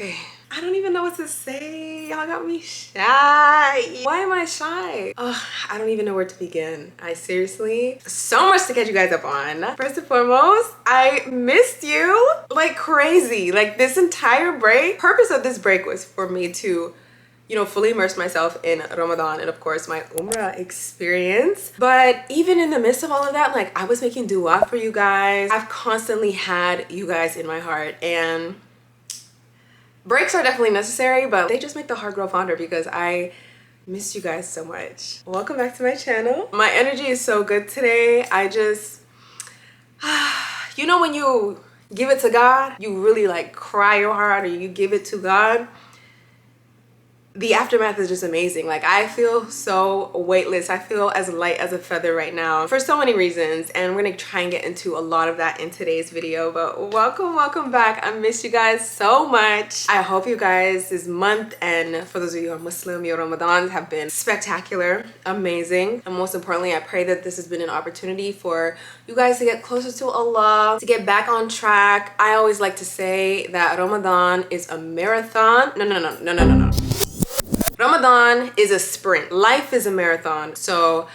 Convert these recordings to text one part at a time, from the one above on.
Okay, I don't even know what to say. Y'all got me shy. Why am I shy? I don't even know where to begin. I seriously, so much to catch you guys up on. First and foremost, I missed you like crazy. Like this entire break, purpose of this break was for me to, you know, fully immerse myself in Ramadan and of course my umrah experience. But even in the midst of all of that, like I was making dua for you guys. I've constantly had you guys in my heart, and breaks are definitely necessary, but they just make the heart grow fonder because I miss you guys so much. Welcome back to my channel. My energy is so good today. I just, you know, when you give it to God, you really like cry your heart, or you give it to God, the aftermath is just amazing. Like I feel so weightless. I feel as light as a feather right now for so many reasons, and we're gonna try and get into a lot of that in today's video. But welcome back. I miss you guys so much. I hope you guys this month, and for those of you who are Muslim, your Ramadans have been spectacular, amazing, and most importantly, I pray that this has been an opportunity for you guys to get closer to Allah, to get back on track. I always like to say that Ramadan is a marathon. No. Ramadan is a sprint. Life is a marathon. So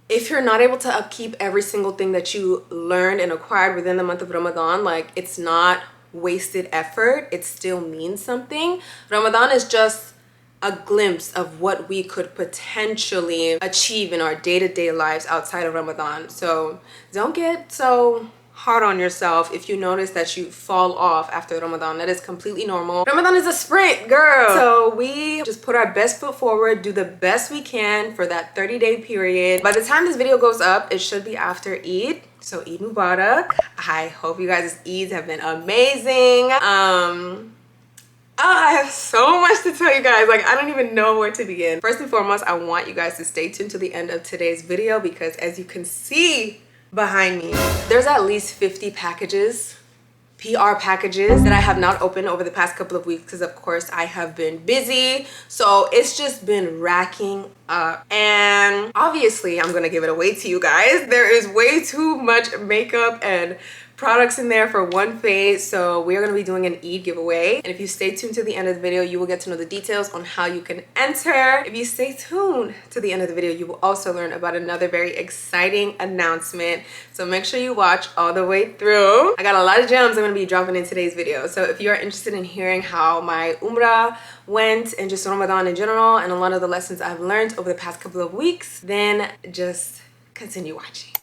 if you're not able to upkeep every single thing that you learned and acquired within the month of Ramadan, like it's not wasted effort. It still means something. Ramadan is just a glimpse of what we could potentially achieve in our day-to-day lives outside of Ramadan. So don't get so hard on yourself if you notice that you fall off after Ramadan. That is completely normal. Ramadan is a sprint, girl. So we just put our best foot forward, do the best we can for that 30-day period. By the time this video goes up, it should be after Eid. So Eid Mubarak. I hope you guys' Eids have been amazing. I have so much to tell you guys. Like I don't even know where to begin. First and foremost, I want you guys to stay tuned to the end of today's video because as you can see behind me, there's at least 50 packages, PR packages, that I have not opened over the past couple of weeks because of course I have been busy. So it's just been racking up, and obviously I'm gonna give it away to you guys. There is way too much makeup and products in there for one face, so we are going to be doing an Eid giveaway, and if you stay tuned to the end of the video, you will get to know the details on how you can enter. If you stay tuned to the end of the video, you will also learn about another very exciting announcement, so make sure you watch all the way through. I got a lot of gems I'm going to be dropping in today's video, so if you're interested in hearing how my umrah went and just Ramadan in general and a lot of the lessons I've learned over the past couple of weeks, then just continue watching.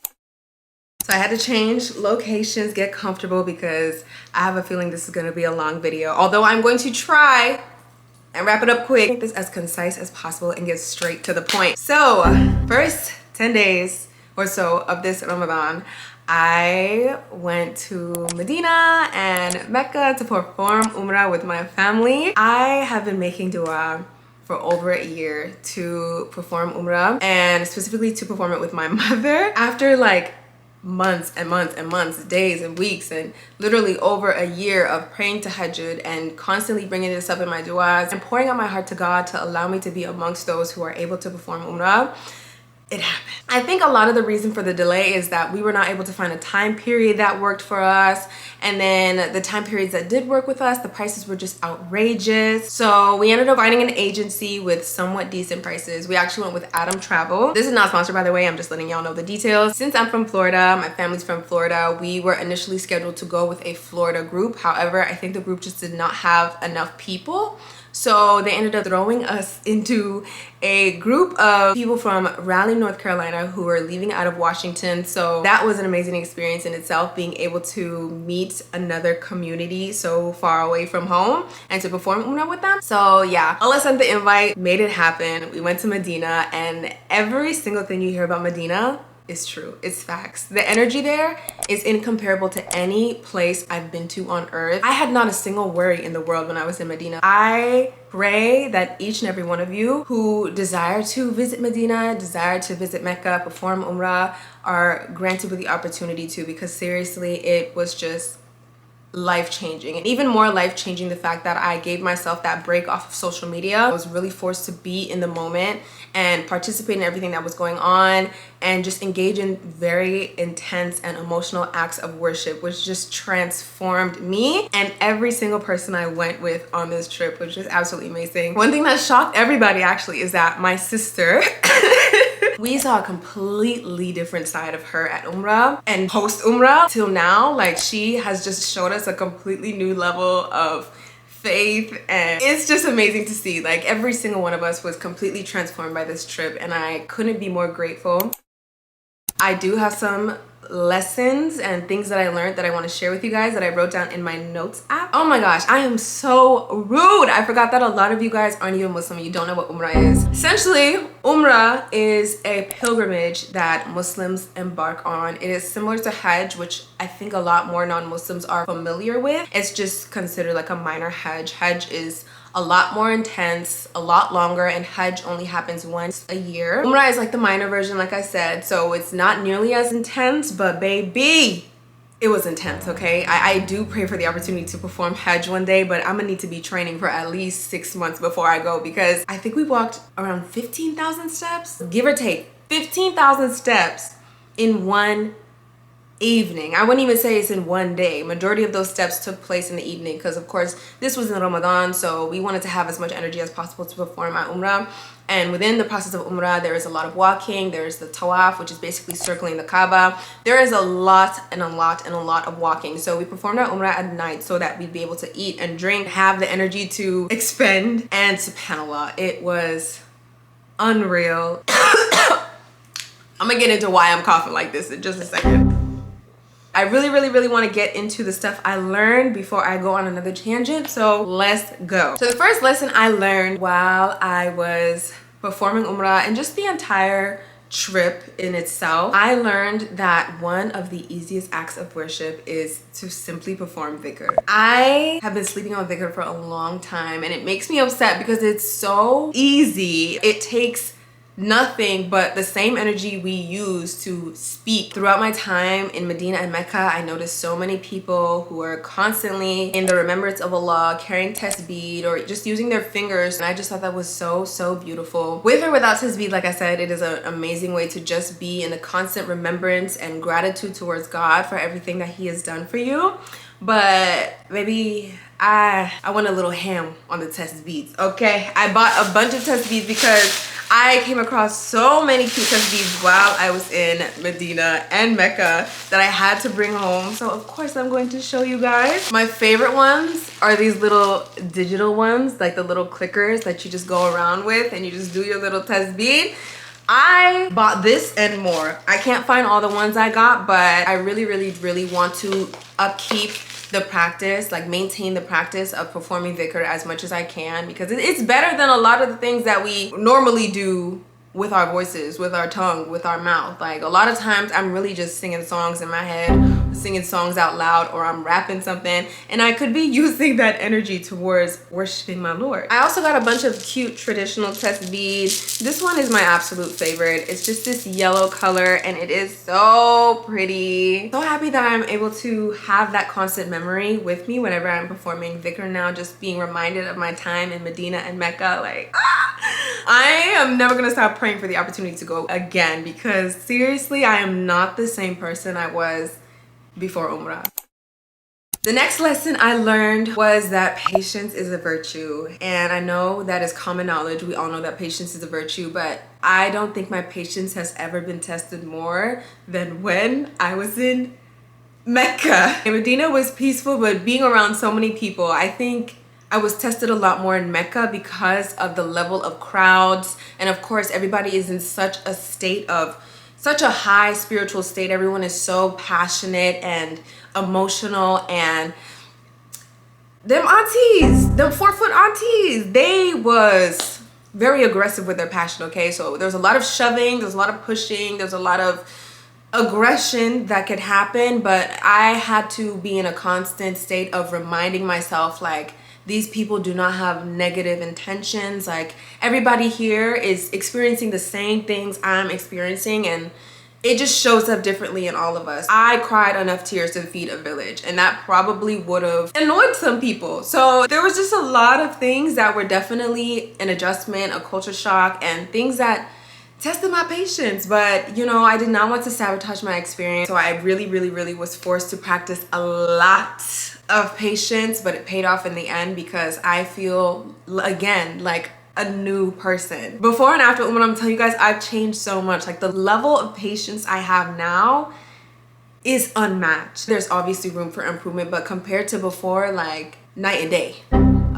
So I had to change locations, get comfortable, because I have a feeling this is going to be a long video. Although I'm going to try and wrap it up quick, make this as concise as possible and get straight to the point. So first 10 days or so of this Ramadan, I went to Medina and Mecca to perform umrah with my family. I have been making dua for over a year to perform umrah, and specifically to perform it with my mother. After like months and months, days and weeks, and literally over a year of praying tahajjud and constantly bringing this up in my du'as and pouring out my heart to God to allow me to be amongst those who are able to perform umrah, it happened. I think a lot of the reason for the delay is that we were not able to find a time period that worked for us, and then the time periods that did work with us, the prices were just outrageous. So we ended up finding an agency with somewhat decent prices. We actually went with Adam Travel. This is not sponsored, by the way. I'm just letting y'all know the details. Since I'm from Florida, my family's from Florida, we were initially scheduled to go with a Florida group. However, I think the group just did not have enough people. So they ended up throwing us into a group of people from Raleigh, North Carolina, who were leaving out of Washington. So that was an amazing experience in itself, being able to meet another community so far away from home and to perform umrah with them. So yeah, Allah sent the invite, made it happen. We went to Medina, and every single thing you hear about Medina is true. It's facts. The energy there is incomparable to any place I've been to on earth. I had not a single worry in the world when I was in Medina. I pray that each and every one of you who desire to visit Medina, desire to visit Mecca, perform umrah, are granted with the opportunity to, because seriously, it was just life-changing, and even more life-changing the fact that I gave myself that break off of social media. I was really forced to be in the moment and participate in everything that was going on and just engage in very intense and emotional acts of worship, which just transformed me and every single person I went with on this trip, which is absolutely amazing. One thing that shocked everybody actually is that my sister we saw a completely different side of her at umrah and post umrah till now. Like, she has just showed us a completely new level of faith, and it's just amazing to see. Like, every single one of us was completely transformed by this trip, and I couldn't be more grateful. I do have some lessons and things that I learned that I want to share with you guys that I wrote down in my notes app. Oh my gosh, I am so rude. I forgot that a lot of you guys aren't even Muslim. You don't know what umrah is. Essentially, umrah is a pilgrimage that Muslims embark on. It is similar to hajj, which I think a lot more non-Muslims are familiar with. It's just considered like a minor hajj. Hajj is a lot more intense, a lot longer, and hajj only happens once a year. Umrah is like the minor version, like I said, so it's not nearly as intense, but baby, it was intense, okay? I do pray for the opportunity to perform hajj one day, but I'm gonna need to be training for at least 6 months before I go, because I think we walked around 15,000 steps, give or take 15,000 steps in one evening. I wouldn't even say it's in one day. Majority of those steps took place in the evening because, of course, this was in Ramadan, so we wanted to have as much energy as possible to perform our umrah. And within the process of umrah, there is a lot of walking. There's the tawaf, which is basically circling the Kaaba. There is a lot and a lot and a lot of walking. So we performed our umrah at night so that we'd be able to eat and drink, have the energy to expend, and subhanAllah, it was unreal. I'm gonna get into why I'm coughing like this in just a second. I really want to get into the stuff I learned before I go on another tangent, so let's go. So the first lesson I learned while I was performing umrah and just the entire trip in itself, I learned that one of the easiest acts of worship is to simply perform dhikr. I have been sleeping on dhikr for a long time, and it makes me upset because it's so easy. It takes nothing but the same energy we use to speak. Throughout my time in Medina and Mecca, I noticed so many people who are constantly in the remembrance of Allah, carrying tasbeed or just using their fingers, and I just thought that was so beautiful. With or without tasbeed, like I said, it is an amazing way to just be in a constant remembrance and gratitude towards God for everything that He has done for you. But maybe I went a little ham on the tasbeeds, okay? I bought a bunch of tasbeeds because I came across so many cute tasbeeds while I was in Medina and Mecca that I had to bring home. So of course I'm going to show you guys. My favorite ones are these little digital ones, like the little clickers that you just go around with and you just do your little tasbeed. I bought this and more. I can't find all the ones I got, but I really want to upkeep the practice, like maintain the practice of performing dhikr as much as I can, because it's better than a lot of the things that we normally do with our voices, with our tongue, with our mouth. Like, a lot of times I'm really just singing songs in my head, singing songs out loud, or I'm rapping something, and I could be using that energy towards worshiping my Lord. I also got a bunch of cute traditional tasbeed. This one is my absolute favorite. It's just this yellow color and it is so pretty. So happy that I'm able to have that constant memory with me whenever I'm performing dhikr now, just being reminded of my time in Medina and Mecca. Like, I am never gonna stop praying for the opportunity to go again, because seriously, I am not the same person I was before umrah. The next lesson I learned was that patience is a virtue, and I know that is common knowledge. We all know that patience is a virtue, but I don't think my patience has ever been tested more than when I was in Mecca. And Medina was peaceful, but being around so many people, I think I was tested a lot more in Mecca because of the level of crowds, and of course everybody is in such a state of such a high spiritual state. Everyone is so passionate and emotional, and them aunties, them 4-foot aunties, they was very aggressive with their passion, okay? So there's a lot of shoving, there's a lot of pushing, there's a lot of aggression that could happen, but I had to be in a constant state of reminding myself, like, these people do not have negative intentions. Like, everybody here is experiencing the same things I'm experiencing, and it just shows up differently in all of us. I cried enough tears to feed a village, and that probably would have annoyed some people. So there was just a lot of things that were definitely an adjustment, a culture shock, and things that tested my patience. But you know, I did not want to sabotage my experience, so I really was forced to practice a lot of patience, but it paid off in the end because I feel again like a new person. Before and after umrah, I'm telling you guys, I've changed so much. Like the level of patience I have now is unmatched. There's obviously room for improvement, but compared to before, like night and day.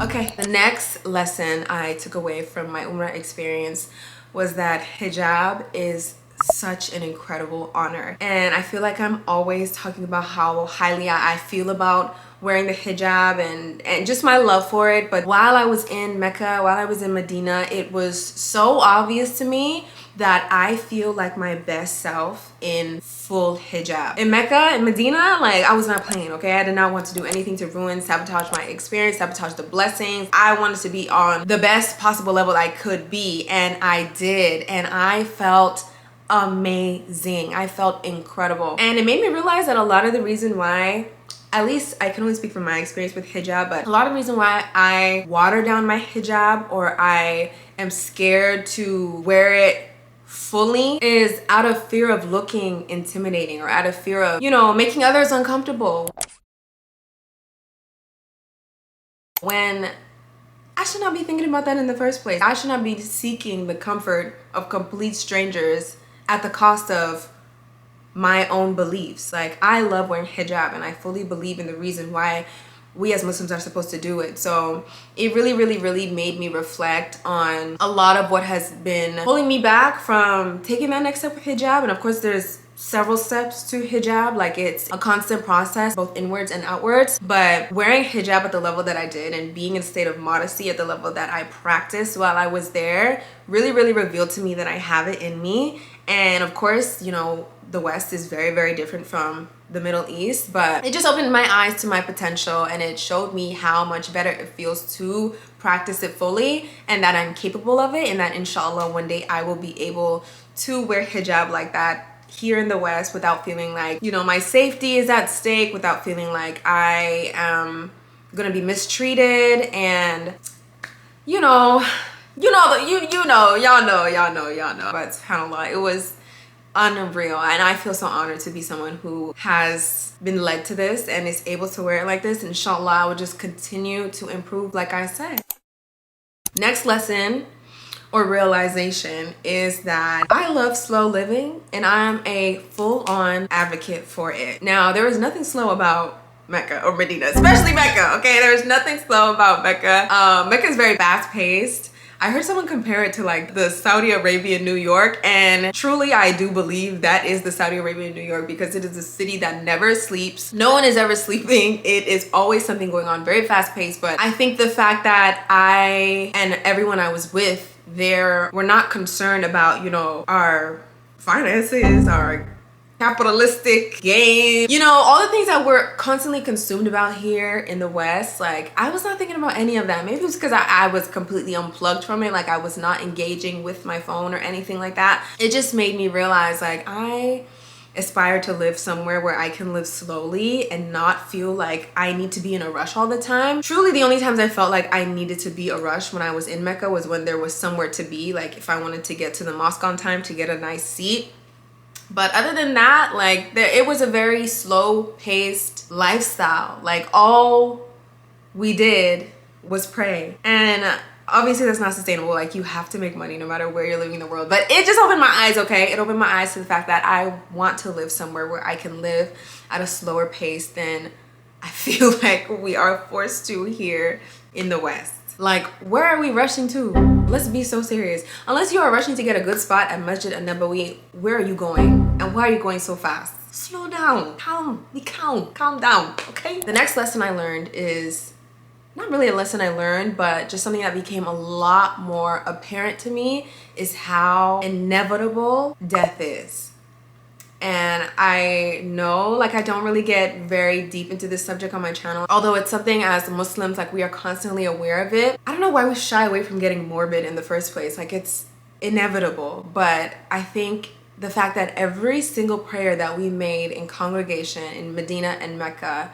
Okay, the next lesson I took away from my umrah experience was that hijab is such an incredible honor. And I feel like I'm always talking about how highly I feel about wearing the hijab and just my love for it. But while I was in Mecca, while I was in Medina, it was so obvious to me that I feel like my best self in full hijab. In Mecca and Medina, like I was not playing, okay? I did not want to do anything to ruin, sabotage my experience, sabotage the blessings. I wanted to be on the best possible level I could be, and I did. And I felt amazing. I felt incredible. And it made me realize that a lot of the reason why, at least I can only speak from my experience with hijab, but a lot of the reason why I water down my hijab or I am scared to wear it fully is out of fear of looking intimidating or out of fear of, you know, making others uncomfortable. When I should not be thinking about that in the first place. I should not be seeking the comfort of complete strangers at the cost of my own beliefs. Like, I love wearing hijab and I fully believe in the reason why we as Muslims are supposed to do it. So it really made me reflect on a lot of what has been holding me back from taking that next step with hijab. And of course there's several steps to hijab, like it's a constant process both inwards and outwards, but wearing hijab at the level that I did and being in a state of modesty at the level that I practiced while I was there really revealed to me that I have it in me. And of course, you know, the West is very different from the Middle East, but it just opened my eyes to my potential and it showed me how much better it feels to practice it fully and that I'm capable of it, and that inshallah one day I will be able to wear hijab like that here in the West without feeling like, you know, my safety is at stake, without feeling like I am gonna be mistreated. And y'all know. But subhanAllah, it was unreal, and I feel so honored to be someone who has been led to this and is able to wear it like this. Inshallah, I will just continue to improve, like I said. Next lesson or realization is that I love slow living and I'm a full-on advocate for it. Now, there is nothing slow about Mecca or Medina, especially Mecca, okay? There's nothing slow about Mecca. Mecca is very fast-paced. I heard someone compare it to like the Saudi Arabia, New York, and truly I do believe that is the Saudi Arabia, New York, because it is a city that never sleeps. No one is ever sleeping. It is always something going on, very fast paced. But I think the fact that I and everyone I was with there were not concerned about, you know, our finances, our capitalistic game, you know, all the things that we're constantly consumed about here in the West. Like, I was not thinking about any of that. Maybe it was because I was completely unplugged from it, like I was not engaging with my phone or anything like that. It just made me realize, like, I aspire to live somewhere where I can live slowly and not feel like I need to be in a rush all the time. Truly, the only times I felt like I needed to be a rush when I was in Mecca was when there was somewhere to be, like if I wanted to get to the mosque on time to get a nice seat. But other than that, like, it was a very slow-paced lifestyle. Like, all we did was pray. And obviously that's not sustainable. Like, you have to make money no matter where you're living in the world. But it just opened my eyes, okay? It opened my eyes to the fact that I want to live somewhere where I can live at a slower pace than I feel like we are forced to here in the West. Like, where are we rushing to? Let's be so serious. Unless you are rushing to get a good spot at Masjid an-Nabawi, where are you going? And why are you going so fast? Slow down, calm down, okay? The next lesson I learned is not really a lesson I learned, but just something that became a lot more apparent to me is how inevitable death is. And I know, like, I don't really get very deep into this subject on my channel, although it's something as Muslims, like, we are constantly aware of it. I don't know why we shy away from getting morbid in the first place. Like, it's inevitable, but I think the fact that every single prayer that we made in congregation in Medina and Mecca,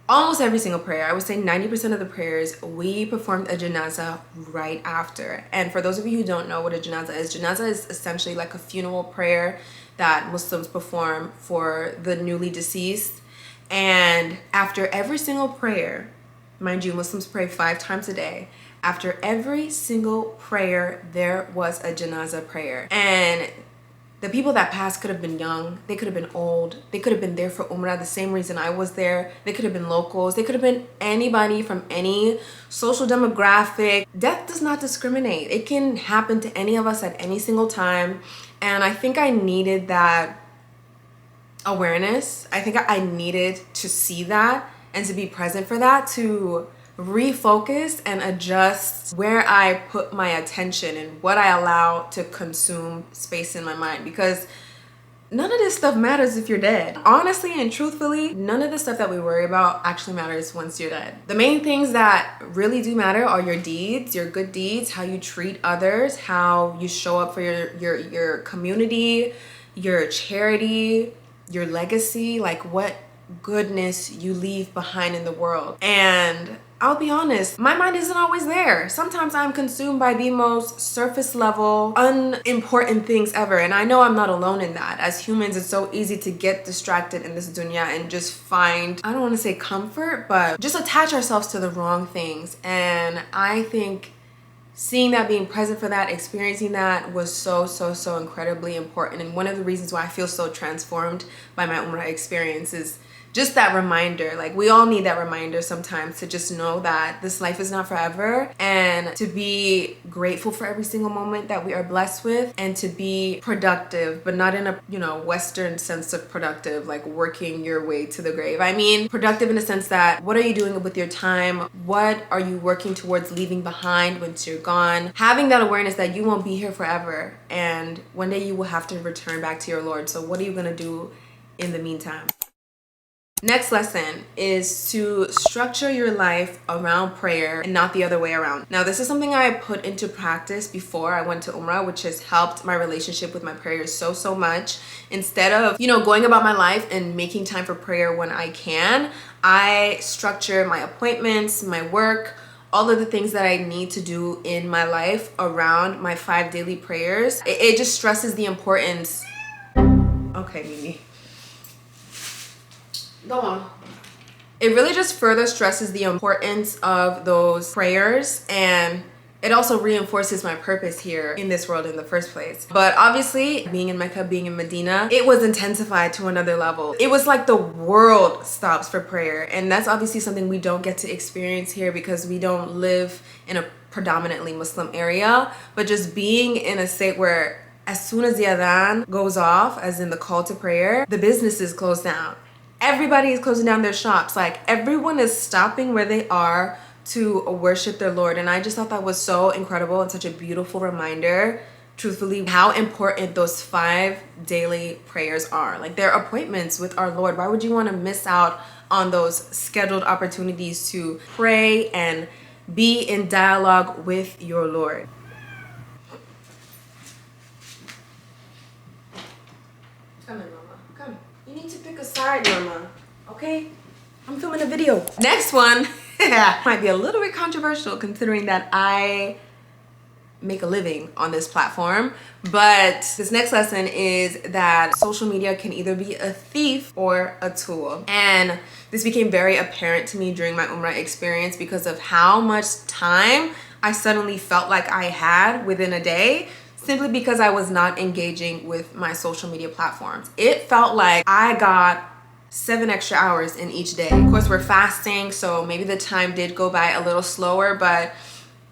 almost every single prayer, I would say 90% of the prayers, we performed a janazah right after. And for those of you who don't know what a janazah is essentially like a funeral prayer that Muslims perform for the newly deceased. And after every single prayer, mind you, Muslims pray 5 times a day. After every single prayer, there was a janazah prayer. And the people that passed could have been young, they could have been old, they could have been there for umrah the same reason I was there, they could have been locals, they could have been anybody from any social demographic. Death does not discriminate. It can happen to any of us at any single time. And I think I needed that awareness. I think I needed to see that and to be present for that, to refocus and adjust where I put my attention and what I allow to consume space in my mind, because none of this stuff matters if you're dead. Honestly and truthfully, none of the stuff that we worry about actually matters once you're dead. The main things that really do matter are your deeds, your good deeds, how you treat others, how you show up for your community, your charity, your legacy, like what goodness you leave behind in the world. And I'll be honest, my mind isn't always there. Sometimes I'm consumed by the most surface level, unimportant things ever. And I know I'm not alone in that. As humans, it's so easy to get distracted in this dunya and just find, I don't want to say comfort, but just attach ourselves to the wrong things. And I think seeing that, being present for that, experiencing that was so incredibly important. And one of the reasons why I feel so transformed by my umrah experience is just that reminder. Like, we all need that reminder sometimes to just know that this life is not forever, and to be grateful for every single moment that we are blessed with, and to be productive, but not in a, you know, Western sense of productive, like working your way to the grave. I mean, productive in the sense that, what are you doing with your time? What are you working towards leaving behind once you're gone? Having that awareness that you won't be here forever, and one day you will have to return back to your Lord. So what are you gonna do in the meantime? Next lesson is to structure your life around prayer and not the other way around. Now, this is something I put into practice before I went to umrah, which has helped my relationship with my prayers so much. Instead of, you know, going about my life and making time for prayer when I can, I structure my appointments, my work, all of the things that I need to do in my life around my 5 daily prayers. It just stresses the importance. Okay, Mimi. Go on. It really just further stresses the importance of those prayers, and it also reinforces my purpose here in this world in the first place. But obviously, being in Mecca, being in Medina, it was intensified to another level. It was like the world stops for prayer, and that's obviously something we don't get to experience here because we don't live in a predominantly Muslim area. But just being in a state where as soon as the adhan goes off, as in the call to prayer, the businesses close down. Everybody is closing down their shops. Like, everyone is stopping where they are to worship their Lord. And I just thought that was so incredible and such a beautiful reminder, truthfully, how important those 5 daily prayers are. Like, they're appointments with our Lord. Why would you want to miss out on those scheduled opportunities to pray and be in dialogue with your Lord? Come in, Mama. Come. You need to pick a side, Mama. Okay? I'm filming a video. Next one might be a little bit controversial considering that I make a living on this platform. But this next lesson is that social media can either be a thief or a tool. And this became very apparent to me during my umrah experience because of how much time I suddenly felt like I had within a day, simply because I was not engaging with my social media platforms. It felt like I got 7 extra hours in each day. Of course, we're fasting, so maybe the time did go by a little slower, but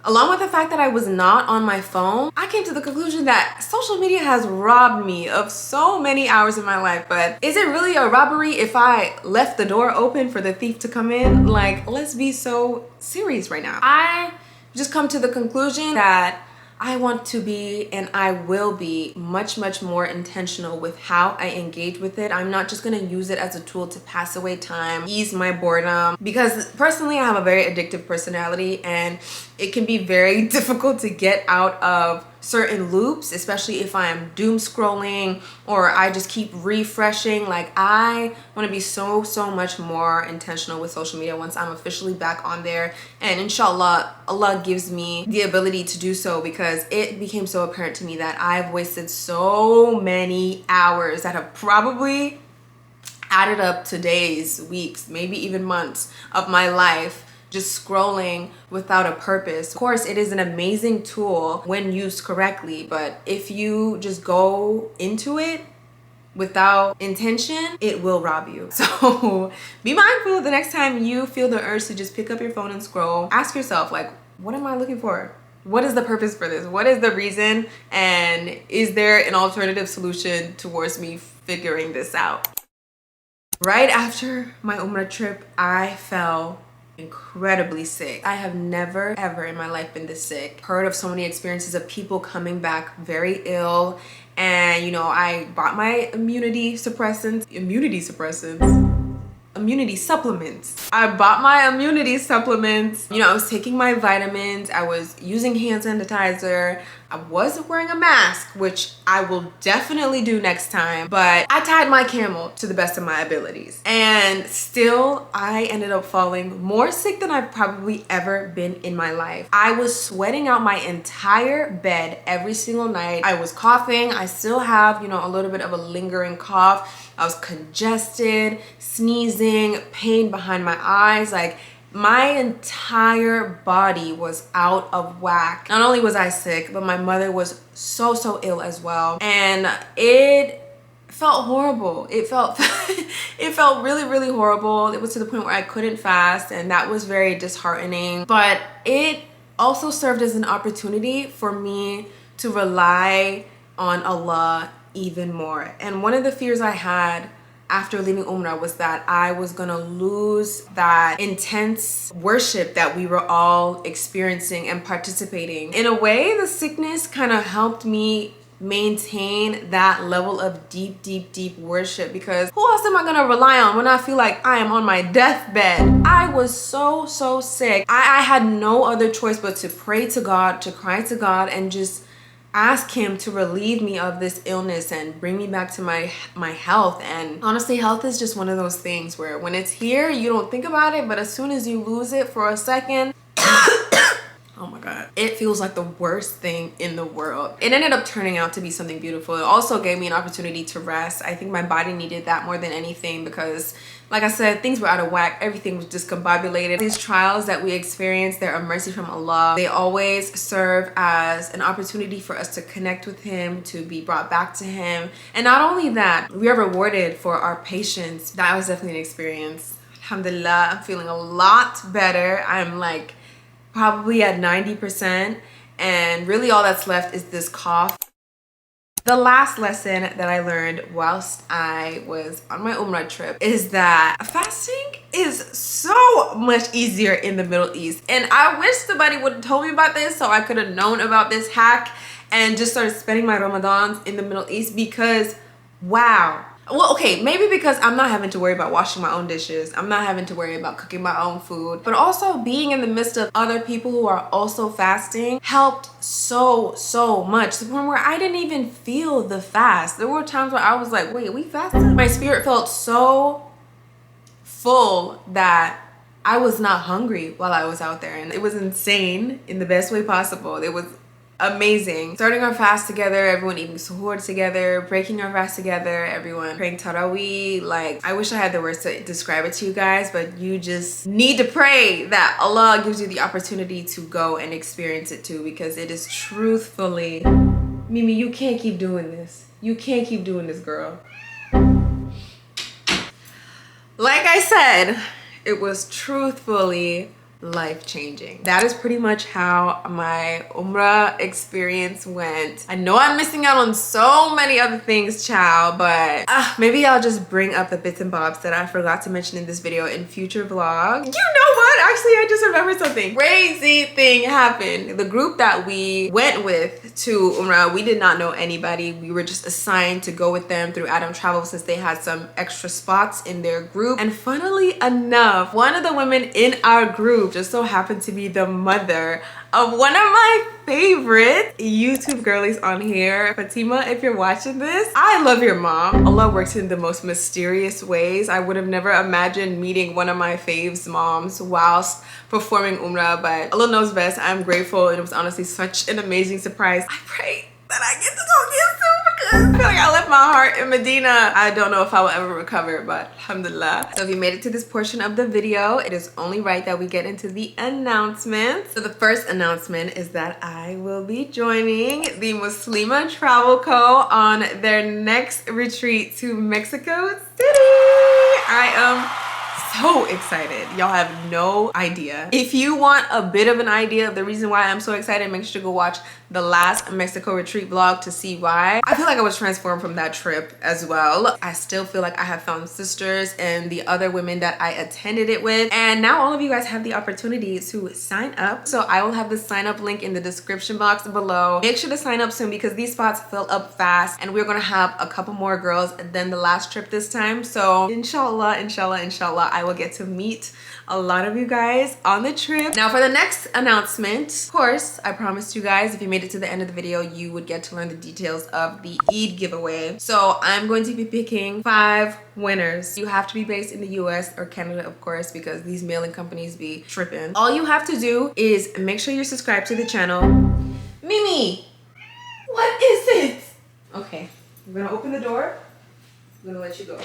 along with the fact that I was not on my phone, I came to the conclusion that social media has robbed me of so many hours of my life. But is it really a robbery if I left the door open for the thief to come in? Like, let's be so serious right now. I just come to the conclusion that I want to be, and I will be, much more intentional with how I engage with it. I'm not just gonna use it as a tool to pass away time, ease my boredom, because personally I have a very addictive personality and it can be very difficult to get out of certain loops, especially if I'm doom scrolling or I just keep refreshing. Like, I want to be so much more intentional with social media once I'm officially back on there, and inshallah Allah gives me the ability to do so, because it became so apparent to me that I've wasted so many hours that have probably added up to days, weeks, maybe even months of my life just scrolling without a purpose. Of course, it is an amazing tool when used correctly, but if you just go into it without intention, it will rob you. So be mindful the next time you feel the urge to just pick up your phone and scroll. Ask yourself, like, what am I looking for? What is the purpose for this? What is the reason? And is there an alternative solution towards me figuring this out? Right after my umrah trip, I fell incredibly sick. I have never ever in my life been this sick. Heard of so many experiences of people coming back very ill, and you know, I bought my immunity supplements. I bought my immunity supplements. You know, I was taking my vitamins. I was using hand sanitizer. I wasn't wearing a mask, which I will definitely do next time, but I tied my camel to the best of my abilities. And still, I ended up falling more sick than I've probably ever been in my life. I was sweating out my entire bed every single night. I was coughing. I still have, you know, a little bit of a lingering cough. I was congested, sneezing, pain behind my eyes. Like, my entire body was out of whack. Not only was I sick, but my mother was so ill as well. And it felt horrible. It felt it felt really horrible. It was to the point where I couldn't fast, and that was very disheartening. But it also served as an opportunity for me to rely on Allah even more. And one of the fears I had after leaving umrah was that I was gonna lose that intense worship that we were all experiencing and participating. In a way, the sickness kind of helped me maintain that level of deep worship, because who else am I gonna rely on when I feel like I am on my deathbed? I was so sick. I had no other choice but to pray to God, to cry to God, and just ask him to relieve me of this illness and bring me back to my health. And honestly, health is just one of those things where when it's here, you don't think about it, but as soon as you lose it for a second, oh my God, it feels like the worst thing in the world. It ended up turning out to be something beautiful. It also gave me an opportunity to rest. I think my body needed that more than anything, because like I said, things were out of whack. Everything was discombobulated. These trials that we experience, they're a mercy from Allah. They always serve as an opportunity for us to connect with him, to be brought back to him. And not only that, we are rewarded for our patience. That was definitely an experience. Alhamdulillah, I'm feeling a lot better. I'm like probably at 90%, and really all that's left is this cough. The last lesson that I learned whilst I was on my umrah trip is that fasting is so much easier in the Middle East. And I wish somebody would have told me about this so I could have known about this hack and just started spending my Ramadans in the Middle East, because wow. Well, okay, maybe because I'm not having to worry about washing my own dishes. I'm not having to worry about cooking my own food. But also being in the midst of other people who are also fasting helped so much, to the point where I didn't even feel the fast. There were times where I was like, wait, we fasted? My spirit felt so full that I was not hungry while I was out there. And it was insane in the best way possible. It was amazing. Starting our fast together, everyone eating suhoor together, breaking our fast together, everyone praying tarawih. Like, I wish I had the words to describe it to you guys, but you just need to pray that Allah gives you the opportunity to go and experience it too, because it is truthfully, Mimi, you can't keep doing this. You can't keep doing this, girl. Like I said, it was truthfully life-changing. That is pretty much how my umrah experience went. I know I'm missing out on so many other things, child, but maybe I'll just bring up the bits and bobs that I forgot to mention in this video in future vlogs. You know what? Actually, I just remembered something. Crazy thing happened. The group that we went with to umrah, we did not know anybody. We were just assigned to go with them through Adam Travel since they had some extra spots in their group. And funnily enough, one of the women in our group just so happened to be the mother of one of my favorite YouTube girlies on here. Fatima, if you're watching this, I love your mom. Allah works in the most mysterious ways. I would have never imagined meeting one of my faves moms whilst performing umrah, but Allah knows best. I'm grateful. It was honestly such an amazing surprise. I pray that I get to go here soon because I feel like I left my heart in Medina. I don't know if I will ever recover, but alhamdulillah. So if you made it to this portion of the video, it is only right that we get into the announcement. So the first announcement is that I will be joining the Muslima Travel Co. on their next retreat to Mexico City. I am so excited. Y'all have no idea. If you want a bit of an idea of the reason why I'm so excited, make sure to go watch the last Mexico retreat vlog to see why. I feel like I was transformed from that trip as well. I still feel like I have found sisters and the other women that I attended it with, and now all of you guys have the opportunity to sign up. So I will have the sign up link in the description box below. Make sure to sign up soon because these spots fill up fast, and we're gonna have a couple more girls than the last trip this time. So inshallah, inshallah, inshallah, I will get to meet a lot of you guys on the trip. Now for the next announcement, of course, I promised you guys if you made it to the end of the video, you would get to learn the details of the Eid giveaway. So I'm going to be picking 5 winners. You have to be based in the US or Canada, of course, because these mailing companies be tripping. All you have to do is make sure you're subscribed to the channel. Mimi, what is it? Okay, I'm gonna open the door. I'm gonna let you go.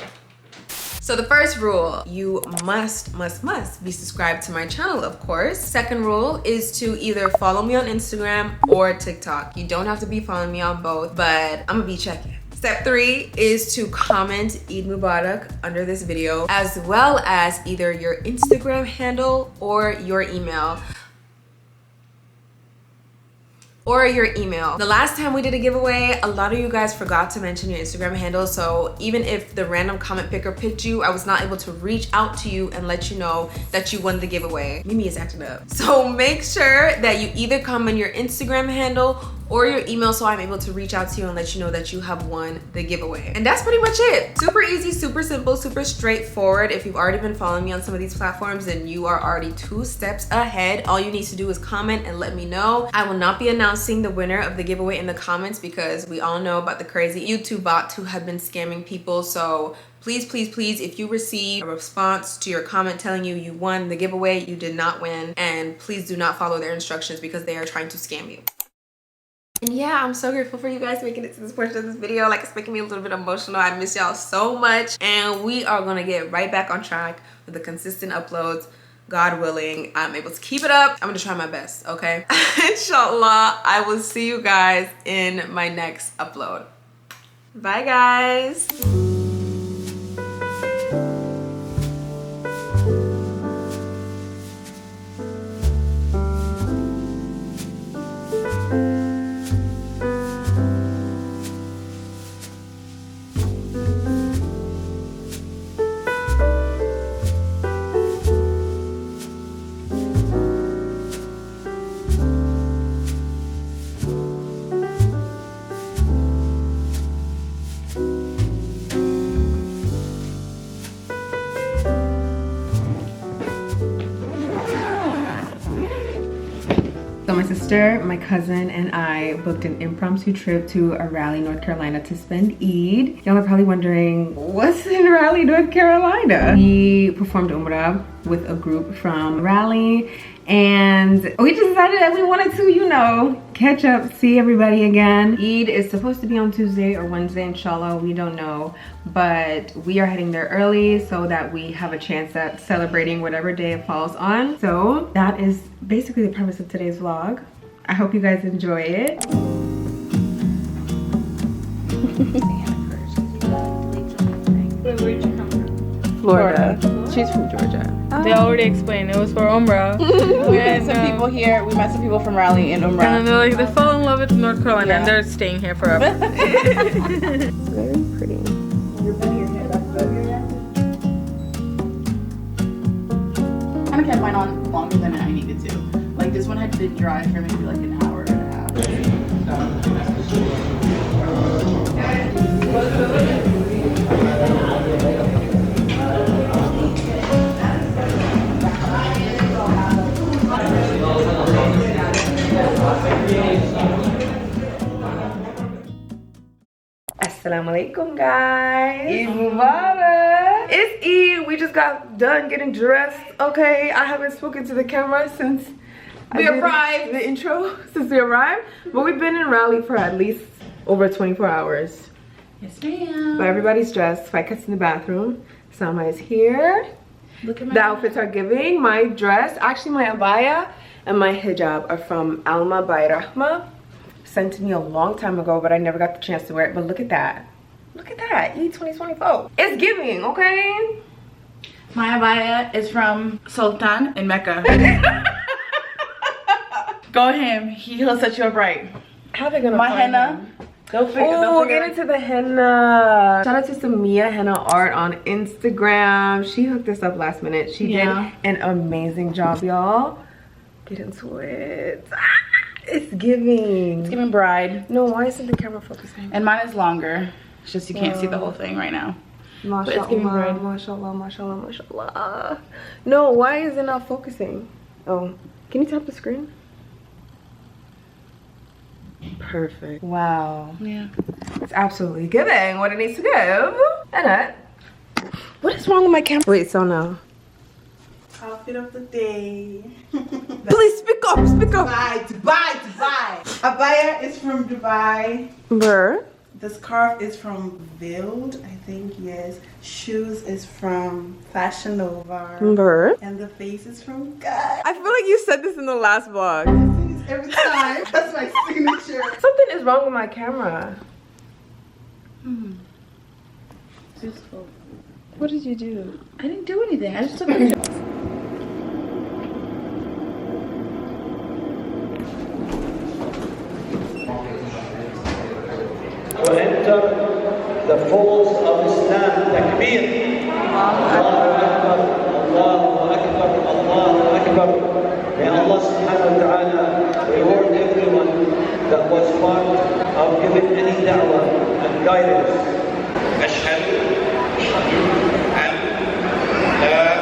So the first rule, you must be subscribed to my channel, of course. Second rule is to either follow me on Instagram or TikTok. You don't have to be following me on both, but I'm gonna be checking. Step 3 is to comment Eid Mubarak under this video, as well as either your Instagram handle or your email. The last time we did a giveaway, a lot of you guys forgot to mention your Instagram handle, so even if the random comment picker picked you, I was not able to reach out to you and let you know that you won the giveaway. Mimi is acting up. So make sure that you either comment your Instagram handle or your email so I'm able to reach out to you and let you know that you have won the giveaway. And that's pretty much it. Super easy, super simple, super straightforward. If you've already been following me on some of these platforms, then you are already 2 steps ahead. All you need to do is comment and let me know. I will not be announcing the winner of the giveaway in the comments because we all know about the crazy YouTube bots who have been scamming people. So please, please, please, if you receive a response to your comment telling you you won the giveaway, you did not win, and please do not follow their instructions because they are trying to scam you. And yeah, I'm so grateful for you guys making it to this portion of this video. Like, it's making me a little bit emotional. I miss y'all so much, and we are gonna get right back on track with the consistent uploads. God willing, I'm able to keep it up. I'm gonna try my best, okay? Inshallah, I will see you guys in my next upload. Bye, guys. So my sister, my cousin, and I booked an impromptu trip to Raleigh, North Carolina to spend Eid. Y'all are probably wondering, what's in Raleigh, North Carolina? We performed umrah with a group from Raleigh, and we just decided that we wanted to, you know, catch up, see everybody again. Eid is supposed to be on Tuesday or Wednesday, inshallah, we don't know. But we are heading there early so that we have a chance at celebrating whatever day it falls on. So that is basically the premise of today's vlog. I hope you guys enjoy it. Florida. She's from Georgia. They already explained it was for umrah. We met some people here. We met some people from Raleigh in umrah. And they're like, they fell in love with North Carolina and they're staying here forever. Very pretty. I kept mine on longer than I needed to. Like this one had been dry for maybe like an hour and a half. Assalamu alaikum, guys. Eid Mubarak. It's Eid. We just got done getting dressed. Okay, I haven't spoken to the camera since we arrived. The intro since we arrived, but we've been in Raleigh for at least over 24 hours. Yes, ma'am. But everybody's dressed. Fikat's in the bathroom. Salma is here. Look at my The outfits are giving. My dress, actually my abaya and my hijab are from Alma by Rahma. Sent to me a long time ago, but I never got the chance to wear it. But look at that. Look at that. Eid 2024. It's giving, okay? My abaya is from Sultan in Mecca. Go him. He'll set you up right. How are they gonna My find henna. him? They'll We'll get into the henna. Shout out to Samia Henna Art on Instagram. She hooked us up last minute. She did an amazing job, y'all. Get into it. It's giving. It's giving bride. No, why isn't the camera focusing? And mine is longer. It's just you can't see the whole thing right now. Mashallah, But it's giving bride. mashallah, mashallah, mashallah. No, why is it not focusing? Oh, can you tap the screen? Perfect. Wow. Yeah. It's absolutely giving what it needs to give. Annette, what is wrong with my camera? Wait, so now. Outfit of the day. Please speak up, speak up. Dubai. Abaya is from Dubai. Burr. The scarf is from Vild, I think, yes. Shoes is from Fashion Nova. Burr. And the face is from God. I feel like you said this in the last vlog. Every time. That's my signature. Something is wrong with my camera. Useful. What did you do? I didn't do anything. I just took pictures. To enter the folds of Islam, takbir. Allahu Akbar, Allahu Akbar, Allahu Akbar. May Allah subhanahu wa ta'ala reward everyone that was part of giving any da'wah and guidance. أشهد أن لا